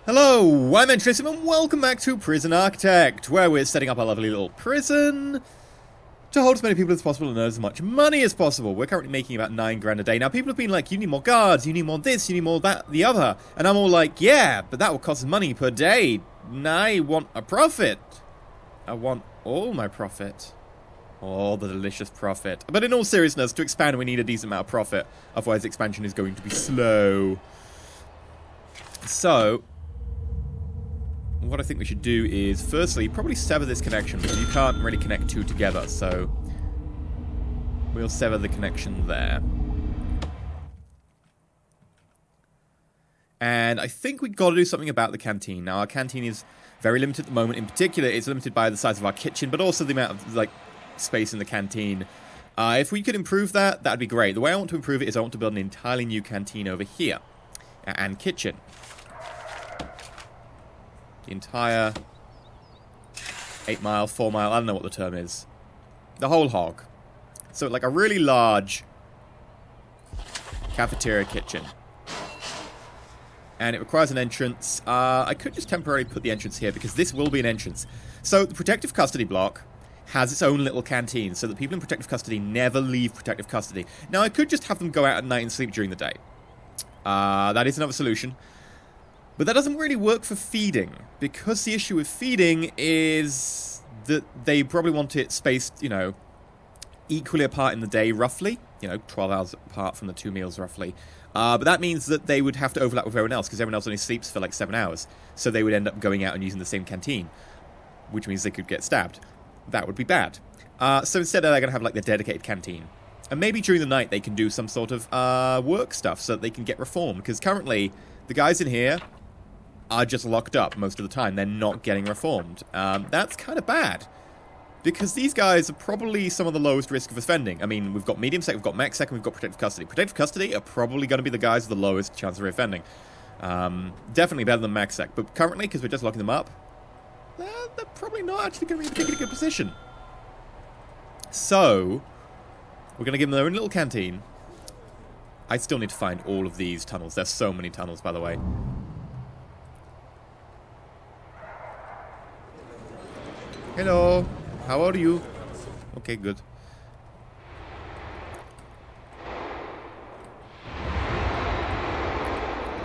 Hello, I'm EnterElysium and welcome back to Prison Architect, where we're setting up a lovely little prison to hold as many people as possible and earn as much money as possible. We're currently making about 9 grand a day. Now, people have been like, you need more guards, you need more this, you need more that, the other. And I'm all like, yeah, but that will cost money per day. I want a profit. I want all my profit. All the delicious profit. But in all seriousness, to expand, we need a decent amount of profit. Otherwise, expansion is going to be slow. So what I think we should do is, firstly, probably sever this connection, because you can't really connect two together, so we'll sever the connection there. And I think we've got to do something about the canteen. Now, our canteen is very limited at the moment. In particular, it's limited by the size of our kitchen, but also the amount of, like, space in the canteen. If we could improve that, that'd be great. The way I want to improve it is I want to build an entirely new canteen over here. And kitchen. The entire 8 mile, 4 mile, I don't know what the term is. The whole hog. So like a really large cafeteria kitchen. And it requires an entrance. I could just temporarily put the entrance here because this will be an entrance. So the protective custody block has its own little canteen so that people in protective custody never leave protective custody. Now I could just have them go out at night and sleep during the day. That is another solution. But that doesn't really work for feeding, because the issue with feeding is that they probably want it spaced, you know, equally apart in the day, roughly. You know, 12 hours apart from the 2 meals, roughly. But that means that they would have to overlap with everyone else, because everyone else only sleeps for like 7 hours. So they would end up going out and using the same canteen, which means they could get stabbed. That would be bad. So instead, they're going to have like their dedicated canteen. And maybe during the night, they can do some sort of work stuff so that they can get reformed, because currently, the guys in here are just locked up most of the time. They're not getting reformed. That's kind of bad, because these guys are probably some of the lowest risk of offending. I mean, we've got medium sec, we've got max sec, and we've got protective custody. Protective custody are probably going to be the guys with the lowest chance of reoffending. Definitely better than max sec, but currently, because we're just locking them up, they're probably not actually going to be in a particularly good position. So we're going to give them their own little canteen. I still need to find all of these tunnels. There's so many tunnels, by the way. Hello, how are you? Okay, good.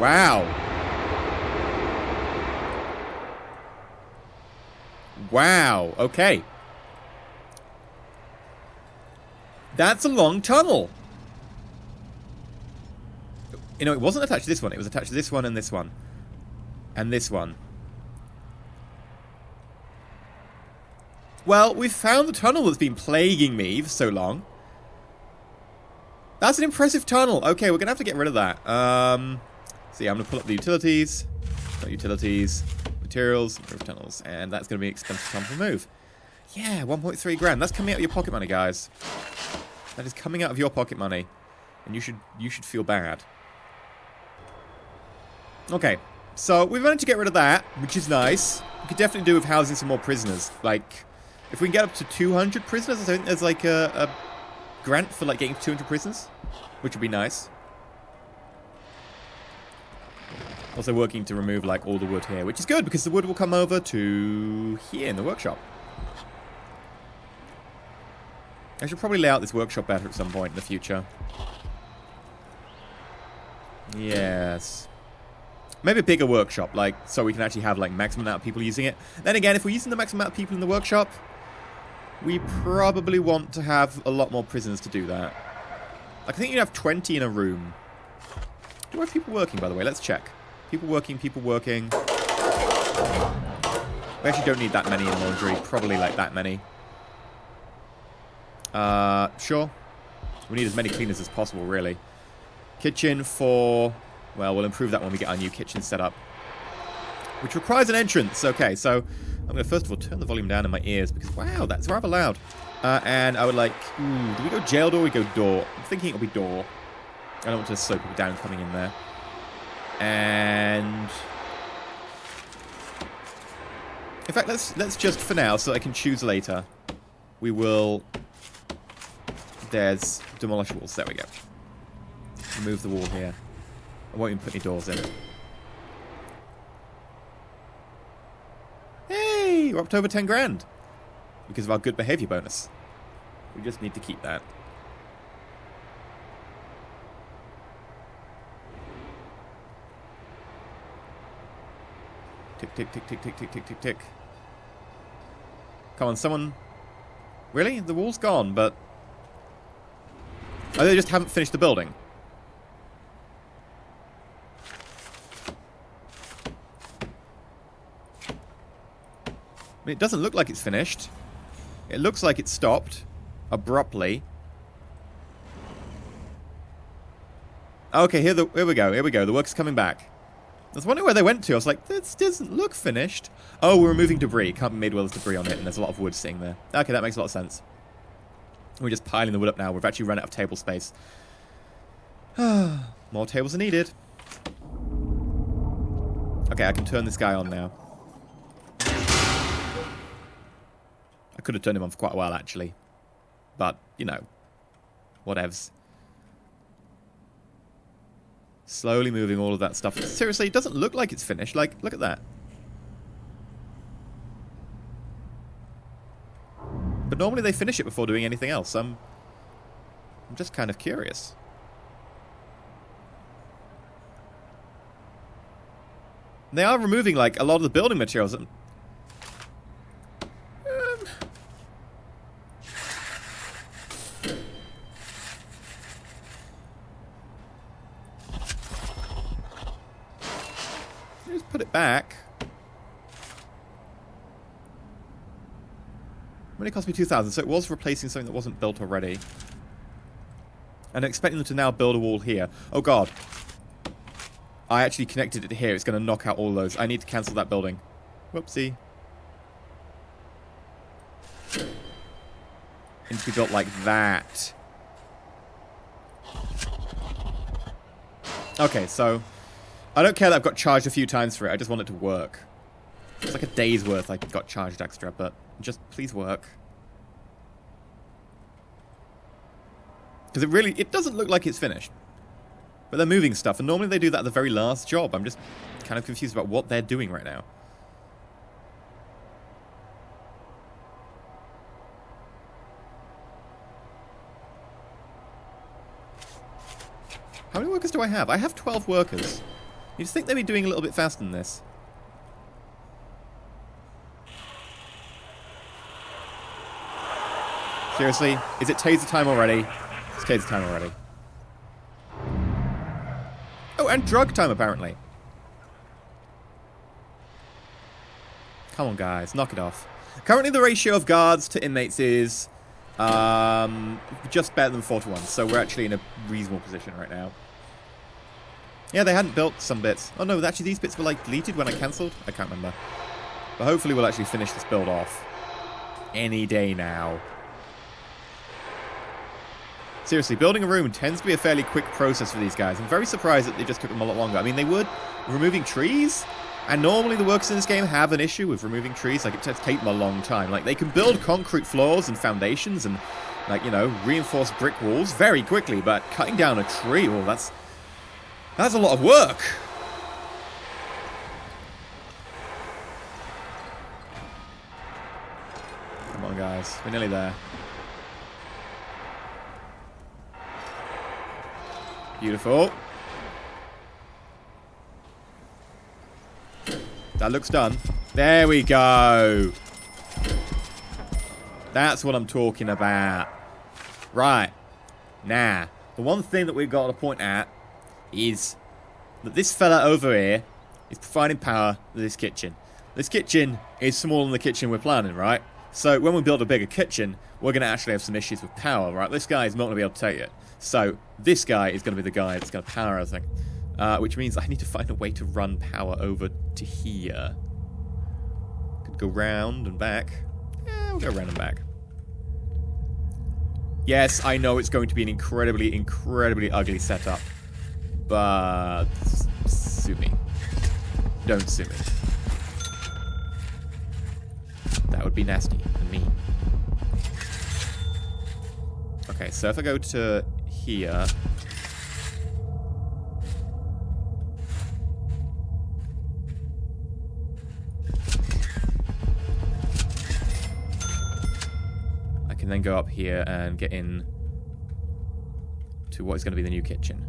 Wow. Wow, okay. That's a long tunnel. You know, it wasn't attached to this one. It was attached to this one and this one. And this one. Well, we've found the tunnel that's been plaguing me for so long. That's an impressive tunnel. Okay, we're going to have to get rid of that. So yeah, I'm going to pull up the utilities. Not utilities. Materials. Roof tunnels. And that's going to be an expensive tunnel to remove. Yeah, 1.3 grand. That's coming out of your pocket money, guys. That is coming out of your pocket money. And you should feel bad. Okay, so we've managed to get rid of that, which is nice. We could definitely do with housing some more prisoners. Like, if we can get up to 200 prisoners, I think there's like a grant for like getting 200 prisoners, which would be nice. Also working to remove like all the wood here, which is good because the wood will come over to here in the workshop. I should probably lay out this workshop better at some point in the future. Yes. Maybe a bigger workshop, like, so we can actually have like maximum amount of people using it. Then again, if we're using the maximum amount of people in the workshop, we probably want to have a lot more prisoners to do that. Like, I think you'd have 20 in a room. Do I have people working, by the way? Let's check. People working, people working. We actually don't need that many in laundry. Probably like that many. Sure. We need as many cleaners as possible, really. Kitchen for... Well, we'll improve that when we get our new kitchen set up. Which requires an entrance. Okay, so I'm going to first of all turn the volume down in my ears because, wow, that's rather loud. And I would like... do we go jail door or we go door? I'm thinking it'll be door. I don't want to slow people down coming in there. And... In fact, let's just, for now, so I can choose later, we will... There's demolish walls. There we go. Remove the wall here. I won't even put any doors in. Whee! We're up to over 10 grand. Because of our good behavior bonus. We just need to keep that. Tick, tick, tick, tick, tick, tick, tick, tick, tick. Come on, someone... Really? The wall's gone, but... Oh, they just haven't finished the building. I mean, it doesn't look like it's finished. It looks like it's stopped. Abruptly. Okay, here we go. Here we go. The work's coming back. I was wondering where they went to. I was like, this doesn't look finished. Oh, we're removing debris. Can't be made well as debris on it, and there's a lot of wood sitting there. Okay, that makes a lot of sense. We're just piling the wood up now. We've actually run out of table space. More tables are needed. Okay, I can turn this guy on now. I could have turned him on for quite a while, actually. But, you know, whatevs. Slowly moving all of that stuff. Seriously, it doesn't look like it's finished. Like, look at that. But normally they finish it before doing anything else. I'm just kind of curious. They are removing, like, a lot of the building materials. Just put it back. Only cost me 2,000, so it was replacing something that wasn't built already. And I'm expecting them to now build a wall here. Oh god. I actually connected it here. It's going to knock out all those. I need to cancel that building. Whoopsie. It needs to be built like that. Okay, so... I don't care that I've got charged a few times for it. I just want it to work. It's like a day's worth I got charged extra, but just please work. Because it doesn't look like it's finished. But they're moving stuff, and normally they do that at the very last job. I'm just kind of confused about what they're doing right now. How many workers do I have? I have 12 workers. You'd think they'd be doing a little bit faster than this. Seriously? Is it taser time already? It's taser time already. Oh, and drug time, apparently. Come on, guys. Knock it off. Currently, the ratio of guards to inmates is just better than 4 to 1. So we're actually in a reasonable position right now. Yeah, they hadn't built some bits. Oh, no, actually, these bits were, like, deleted when I cancelled. I can't remember. But hopefully we'll actually finish this build off. Any day now. Seriously, building a room tends to be a fairly quick process for these guys. I'm very surprised that it just took them a lot longer. I mean, they would removing trees, and normally the workers in this game have an issue with removing trees. Like, it does take them a long time. Like, they can build concrete floors and foundations and, like, you know, reinforced brick walls very quickly, but cutting down a tree, well, that's a lot of work. Come on, guys. We're nearly there. Beautiful. That looks done. There we go. That's what I'm talking about. Right. Now, the one thing that we've got to point at is that this fella over here is providing power to this kitchen. This kitchen is smaller than the kitchen we're planning, right? So when we build a bigger kitchen, we're going to actually have some issues with power, right? This guy is not going to be able to take it. So this guy is going to be the guy that's going to power everything. Which means I need to find a way to run power over to here. Could go round and back. Yeah, we'll go round and back. Yes, I know it's going to be an incredibly, incredibly ugly setup. But sue me. Don't sue me. That would be nasty and mean. Okay, so if I go to here... can then go up here and get in to what is going to be the new kitchen.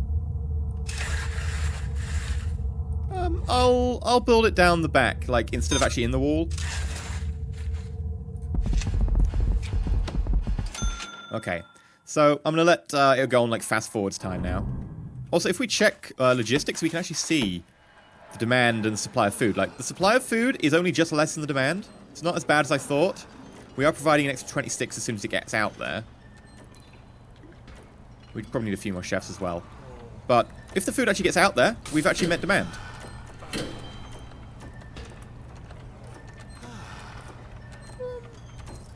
I'll build it down the back, like, instead of actually in the wall. Okay, so I'm going to let it go on, like, fast forwards time now. Also, if we check logistics, we can actually see the demand and supply of food. Like, the supply of food is only just less than the demand. It's not as bad as I thought. We are providing an extra 26 as soon as it gets out there. We probably need a few more chefs as well. But if the food actually gets out there, we've actually met demand.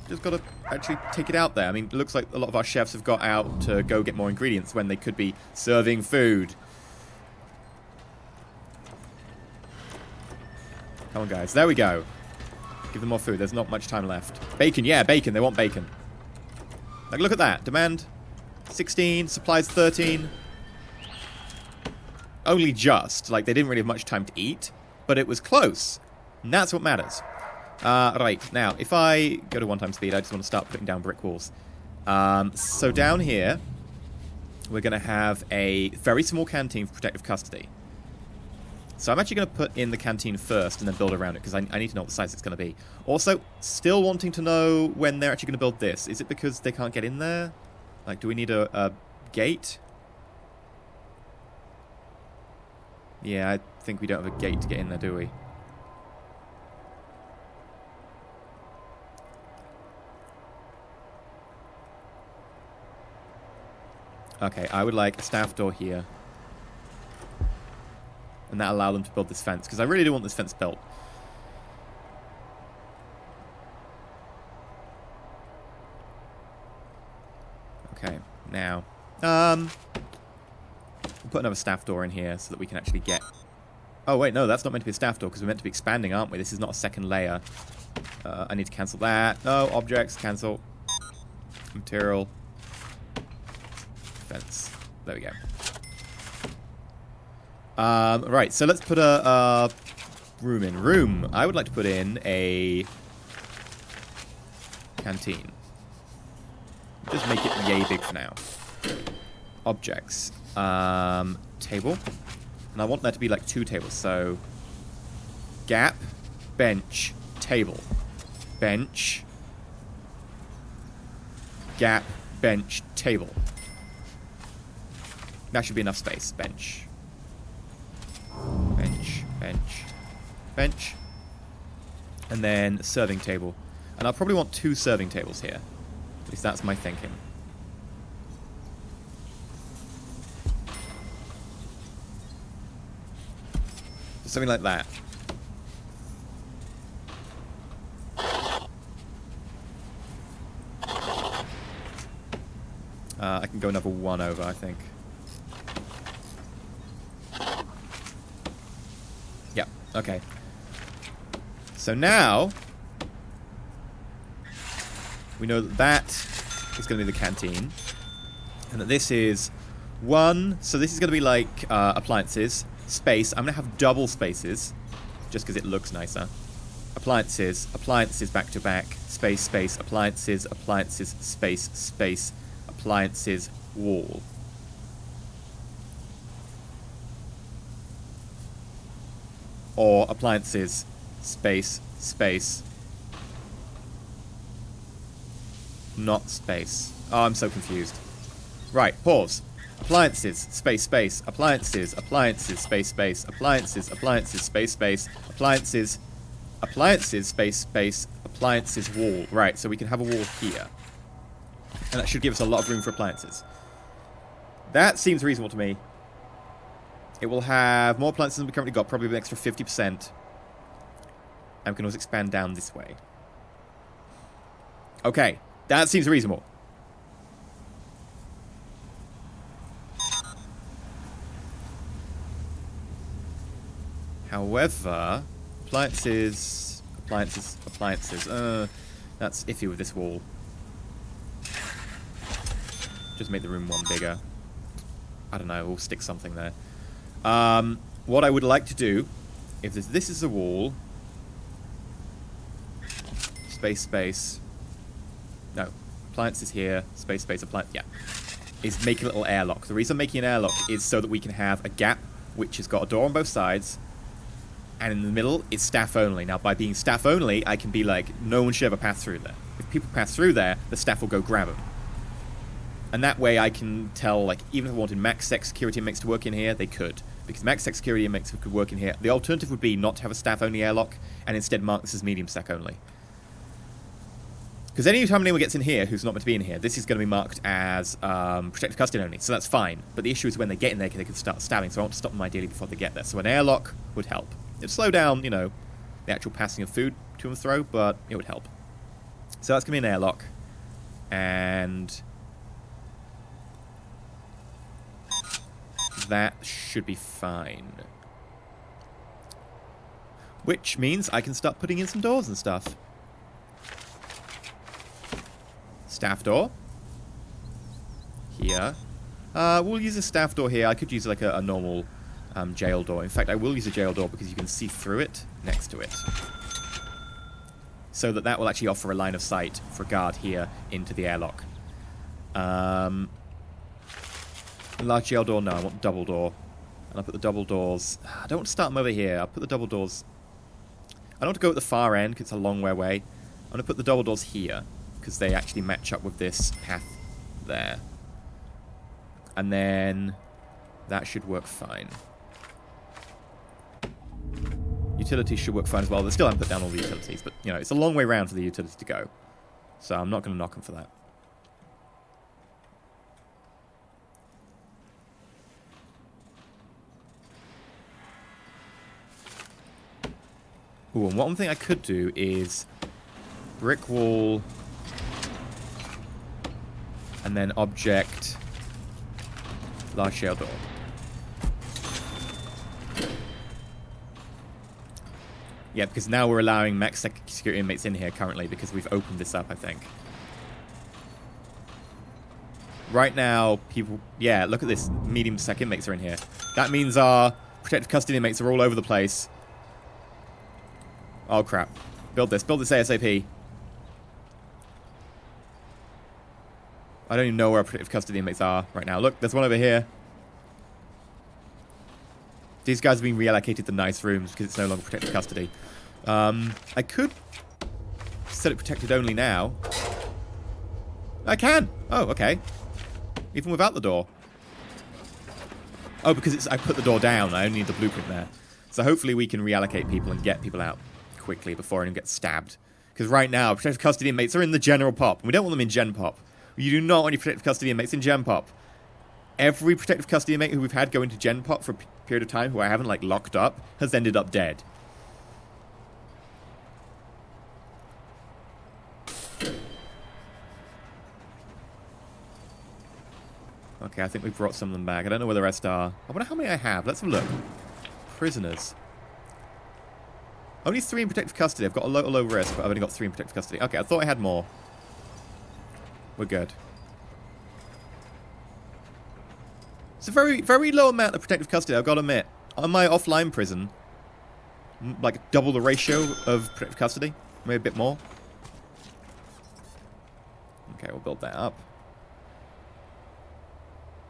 Just got to actually take it out there. I mean, it looks like a lot of our chefs have got out to go get more ingredients when they could be serving food. Come on, guys. There we go. Give them more food. There's not much time left. Bacon. Yeah, bacon. They want bacon. Like, look at that. Demand 16. Supplies 13. Only just. Like, they didn't really have much time to eat. But it was close. And that's what matters. Right, now, if I go to 1x speed, I just want to start putting down brick walls. So down here, we're going to have a very small canteen for protective custody. So I'm actually going to put in the canteen first and then build around it, because I need to know what size it's going to be. Also, still wanting to know when they're actually going to build this. Is it because they can't get in there? Like, do we need a gate? Yeah, I think we don't have a gate to get in there, do we? Okay, I would like a staff door here. And that allow them to build this fence, because I really do want this fence built. Okay, now, we'll put another staff door in here so that we can actually get... Oh, wait, no, that's not meant to be a staff door, because we're meant to be expanding, aren't we? This is not a second layer. I need to cancel that. No, objects, cancel. Material. Fence. There we go. Right, so let's put a room in. Room. I would like to put in a canteen. Just make it yay big for now. Objects. Table. And I want there to be like 2 tables. So, gap, bench, table. Bench, gap, bench, table. That should be enough space. Bench. Bench, bench, bench. And then serving table. And I'll probably want 2 serving tables here. At least that's my thinking. Just something like that. I can go another 1 over, I think. Yeah, okay. So now, we know that that is going to be the canteen. And that this is 1, so this is going to be like appliances, space. I'm going to have double spaces, just because it looks nicer. Appliances, appliances back to back, space, space, appliances, appliances, space, space, appliances, wall. Or appliances, space, space, not space. Oh, I'm so confused. Right, pause. Appliances, space, space, appliances, appliances, space, space, appliances, appliances, space, space, appliances, appliances, space, space, appliances, wall. Right, so we can have a wall here. And that should give us a lot of room for appliances. That seems reasonable to me. It will have more appliances than we currently got, probably an extra 50%. And we can always expand down this way. Okay, that seems reasonable. However, appliances, appliances, appliances. That's iffy with this wall. Just make the room 1 bigger. I don't know, we'll stick something there. What I would like to do, if this is a wall, space, space, no, Appliances here. Space, appliance. Yeah. Is make a little airlock. The reason I'm making an airlock is so that we can have a gap which has got a door on both sides, and in the middle it's staff only. Now, by being staff only, I can be like, no one should ever pass through there. If people pass through there, the staff will go grab them. And that way I can tell, like, even if I wanted max sec security inmates to work in here, they could. Because max sec security inmates could work in here. The alternative would be not to have a staff only airlock, and instead mark this as medium sec only. Because any time anyone gets in here who's not meant to be in here, this is going to be marked as protective custody only, so that's fine. But the issue is when they get in there, they can start stabbing, so I want to stop them ideally before they get there. So an airlock would help. It would slow down, you know, the actual passing of food to and fro, but it would help. So that's going to be an airlock. And that should be fine. Which means I can start putting in some doors and stuff. Staff door. Here. We'll use a staff door here. I could use like a normal jail door. In fact, I will use a jail door because you can see through it next to it. So that will actually offer a line of sight for a guard here into the airlock. Large jail door? No, I want double door. And I'll put the double doors... I don't want to start them over here. I'll put the double doors... I don't want to go at the far end because it's a long way away. I'm going to put the double doors here because they actually match up with this path there. And then that should work fine. Utilities should work fine as well. They still haven't put down all the utilities, but, you know, it's a long way around for the utilities to go. So I'm not going to knock them for that. Ooh, and one thing I could do is brick wall and then object large shell door. Yeah, because now we're allowing max security inmates in here currently because we've opened this up, I think. Right now, people... Yeah, look at this. Medium sec inmates are in here. That means our protective custody inmates are all over the place. Oh, crap. Build this. Build this ASAP. I don't even know where our protective custody inmates are right now. Look, there's one over here. These guys are being reallocated to nice rooms because it's no longer protected custody. I could set it protected only now. I can! Oh, okay. Even without the door. Oh, because I put the door down. I only need the blueprint there. So hopefully we can reallocate people and get people out quickly before anyone gets stabbed. Because right now, protective custody inmates are in the general pop. We don't want them in gen pop. You do not want your protective custody inmates in gen pop. Every protective custody inmate who we've had go into gen pop for a period of time who I haven't, like, locked up has ended up dead. Okay, I think we've brought some of them back. I don't know where the rest are. I wonder how many I have. Let's have a look. Prisoners. Only 3 in protective custody. I've got a low risk, but I've only got 3 in protective custody. Okay, I thought I had more. We're good. It's a very, very low amount of protective custody, I've got to admit. On my offline prison, like double the ratio of protective custody. Maybe a bit more. Okay, we'll build that up.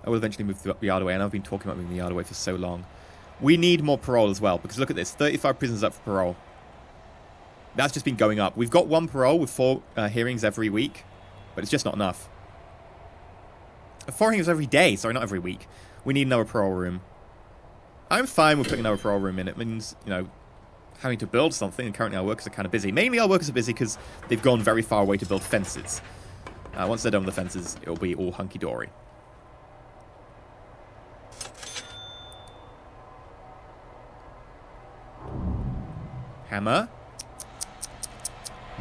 I will eventually move the yard away, and I've been talking about moving the yard away for so long. We need more parole as well, because look at this. 35 prisoners up for parole. That's just been going up. We've got 1 parole with 4 hearings every week, but it's just not enough. 4 hearings every day, sorry, not every week. We need another parole room. I'm fine with putting another parole room in. It means, you know, having to build something, and currently our workers are kind of busy. Mainly our workers are busy because they've gone very far away to build fences. Once they're done with the fences, it'll be all hunky-dory. Hammer.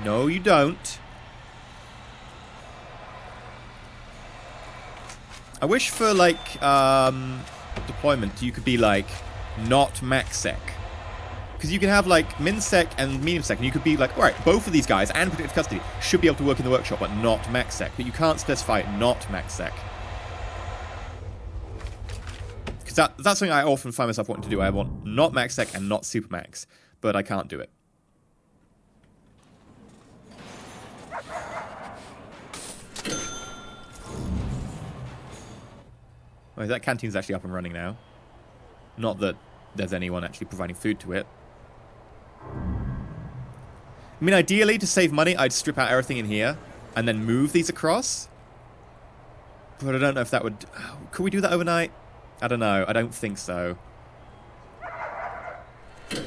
No, you don't. I wish for, like, deployment, you could be, like, not max sec. Because you can have, like, min sec and medium sec, and you could be like, alright, both of these guys and protective custody should be able to work in the workshop, but not max sec. But you can't specify not max sec. Because that's something I often find myself wanting to do. I want not max sec and not super max, but I can't do it. Oh, that canteen's actually up and running now. Not that there's anyone actually providing food to it. I mean, ideally, to save money, I'd strip out everything in here and then move these across. But I don't know if that would... Could we do that overnight? I don't know. I don't think so. We'll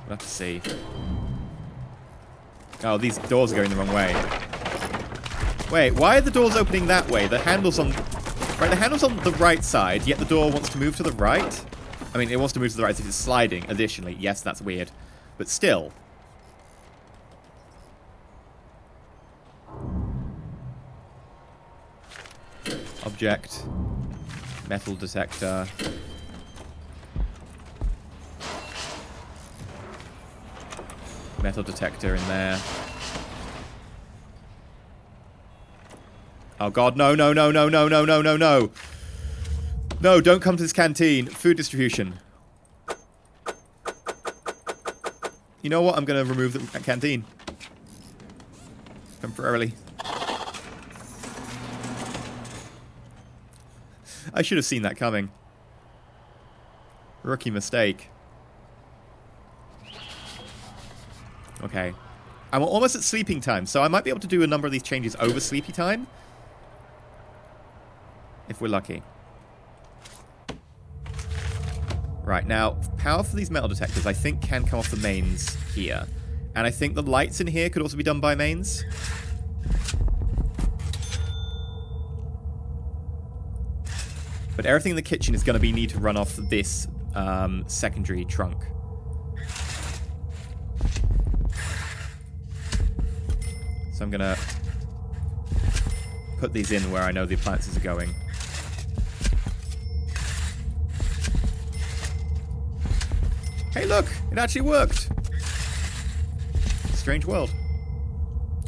have to see. Oh, these doors are going the wrong way. Wait, why are the doors opening that way? The handle's on... Right, the handle's on the right side, yet the door wants to move to the right? I mean, it wants to move to the right if it's sliding, additionally. Yes, that's weird. But still. Object. Metal detector. Metal detector in there. Oh god, no, no, no, no, no, no, no, no, no. No, don't come to this canteen. Food distribution. You know what? I'm going to remove the canteen. Temporarily. I should have seen that coming. Rookie mistake. Okay. I'm almost at sleeping time, so I might be able to do a number of these changes over sleepy time. If we're lucky. Right, now, power for these metal detectors, I think, can come off the mains here. And I think the lights in here could also be done by mains. But everything in the kitchen is going to need to run off this secondary trunk. So I'm going to put these in where I know the appliances are going. Hey, look! It actually worked! Strange world.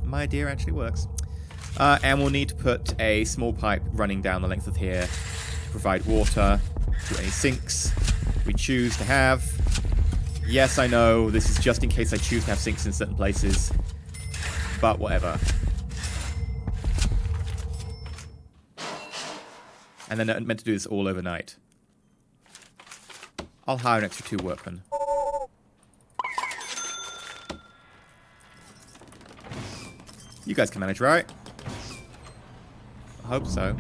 My idea actually works. And we'll need to put a small pipe running down the length of here to provide water to any sinks we choose to have. Yes, I know, this is just in case I choose to have sinks in certain places. But whatever. And then I'm meant to do this all overnight. I'll hire an extra 2 workmen. You guys can manage, right? I hope so.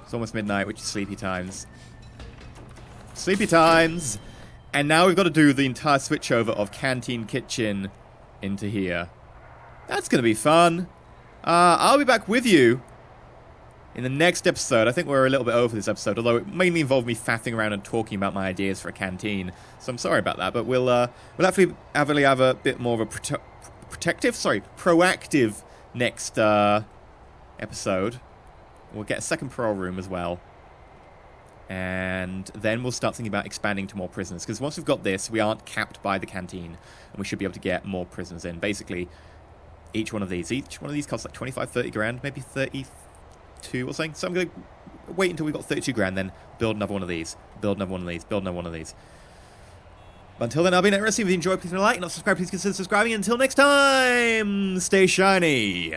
It's almost midnight, which is sleepy times. Sleepy times! And now we've got to do the entire switchover of canteen kitchen into here. That's going to be fun. I'll be back with you in the next episode. I think we're a little bit over this episode, although it mainly involved me faffing around and talking about my ideas for a canteen. So I'm sorry about that, but we'll actually have a bit more of a proactive next episode. We'll get a second parole room as well. And then we'll start thinking about expanding to more prisoners. Because once we've got this, we aren't capped by the canteen. And we should be able to get more prisoners in. Basically, each one of these costs like 25, 30 grand, maybe 32 or something. So I'm going to wait until we've got 32 grand, then build another one of these. Build another one of these. Build another one of these. But until then, I'll be EnterElysium. If you enjoyed, please leave a like. And not subscribe, please consider subscribing. Until next time, stay shiny.